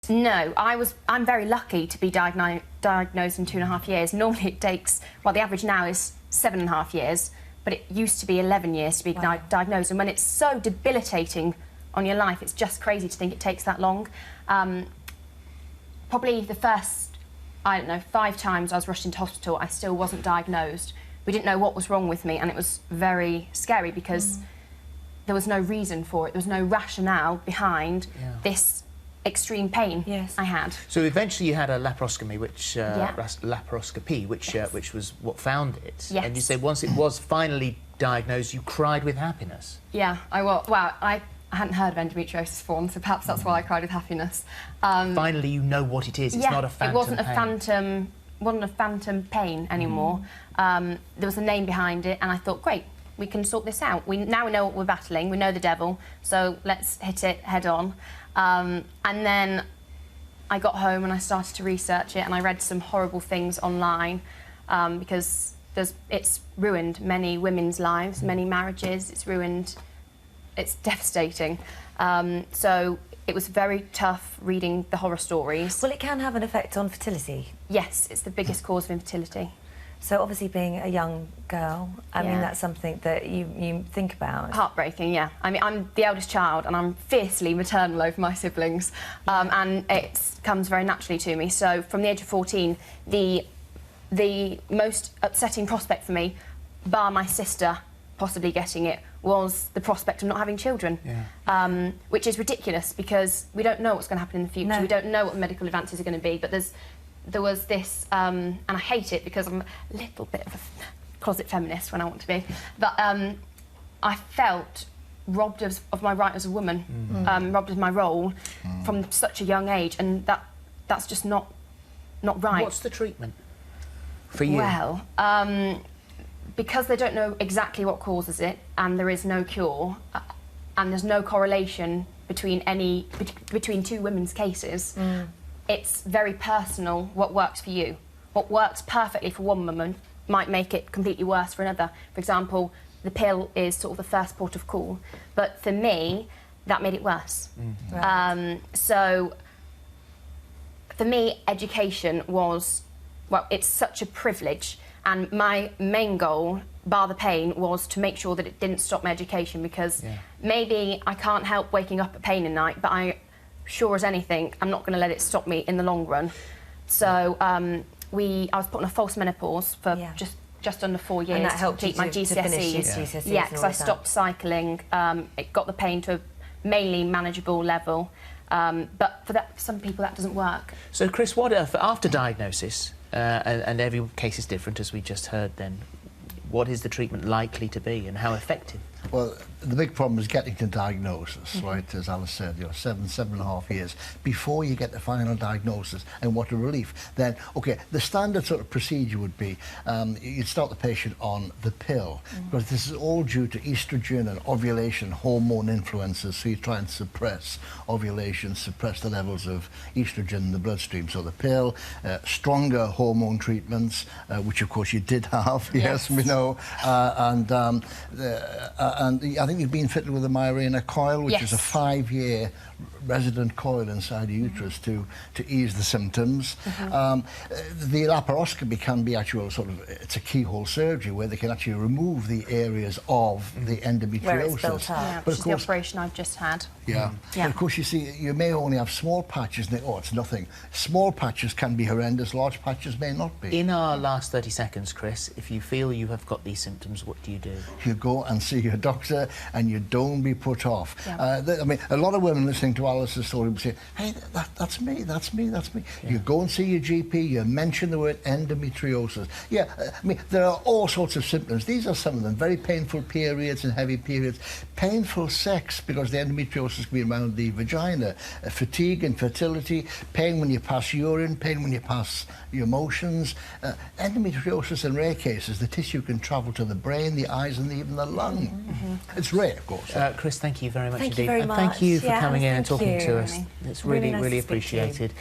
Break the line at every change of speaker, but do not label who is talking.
No, I'm very lucky to be diagnosed in 2.5 years. Normally it takes, well, the average now is 7.5 years, but it used to be 11 years to be diagnosed. And when it's so debilitating on your life, it's just crazy to think it takes that long. Probably the first, I don't know, 5 times I was rushed into hospital, I still wasn't diagnosed. We didn't know what was wrong with me, and it was very scary because there was no reason for it. There was no rationale behind this extreme pain I had.
So eventually you had a laparoscopy, which was what found it.
Yes.
And you say once it was finally diagnosed, you cried with happiness.
Yeah, I hadn't heard of endometriosis before, so perhaps that's why I cried with happiness.
Finally, you know what it is. It's not a phantom pain.
It wasn't a phantom pain anymore. There was a name behind it, and I thought, great, we can sort this out. Now we know what we're battling. We know the devil, so let's hit it head on. And then I got home and I started to research it, and I read some horrible things online because it's ruined many women's lives, many marriages. It's devastating. So it was very tough reading the horror stories.
Well, it can have an effect on fertility.
Yes, it's the biggest cause of infertility.
So obviously being a young girl, I mean, that's something that you think about.
Heartbreaking, yeah. I mean, I'm the eldest child and I'm fiercely maternal over my siblings, and it comes very naturally to me. So from the age of 14, the most upsetting prospect for me, bar my sister possibly getting it, was the prospect of not having children, which is ridiculous because we don't know what's going to happen in the future. No. We don't know what the medical advances are going to be, but there was this, and I hate it because I'm a little bit of a closet feminist when I want to be, but I felt robbed of my right as a woman, robbed of my role from such a young age, and that's just not right.
What's the treatment for you?
Well, because they don't know exactly what causes it, and there is no cure, and there's no correlation between two women's cases, it's very personal what works for you. What works perfectly for one woman might make it completely worse for another. For example, the pill is sort of the first port of call, but for me, that made it worse.
Right.
So, for me, education was, well, it's such a privilege, and my main goal, bar the pain, was to make sure that it didn't stop my education, because maybe I can't help waking up at pain at night, but I, sure as anything, I'm not going to let it stop me in the long run. So I was put on a false menopause for just under 4 years.
And that helped
to complete my GCSEs.
To finish your GCSEs.
Yeah, because I stopped cycling. It got the pain to a mainly manageable level. But for some people that doesn't work.
So Chris, what after diagnosis, and every case is different, as we just heard then, what is the treatment likely to be and how effective?
Well, the big problem is getting to diagnosis, right? As Alice said, 7.5 years before you get the final diagnosis and what a relief. Then, okay, the standard sort of procedure would be you'd start the patient on the pill, because this is all due to estrogen and ovulation hormone influences, so you try and suppress ovulation, suppress the levels of estrogen in the bloodstream. So the pill, stronger hormone treatments, which of course you did have, yes we know, and I think you've been fitted with a Mirena coil, which is a 5-year resident coil inside the uterus to ease the symptoms. The laparoscopy can be actual it's a keyhole surgery where they can actually remove the areas of the endometriosis.
Where it's built up.
Yeah, which is the operation I've just had.
But of course, you see, you may only have small patches and think, oh, it's nothing. Small patches can be horrendous, large patches may not be.
In our last 30 seconds, Chris, if you feel you have got these symptoms, what do you do?
You go and see your doctor and you don't be put off. I mean, a lot of women listening to Alice's story would say, hey, that's me. You go and see your GP, you mention the word endometriosis. I mean, there are all sorts of symptoms. These are some of them. Very painful periods and heavy periods. Painful sex, because the endometriosis can be around the vagina. Fatigue, infertility, pain when you pass urine, pain when you pass your motions. Endometriosis, in rare cases, the tissue can travel to the brain, the eyes, and even the lung. It's rare, of course.
Chris, thank you very much
indeed.
Thank you for coming in and talking to us. It's really,
nice
really
to speak to you.
appreciated.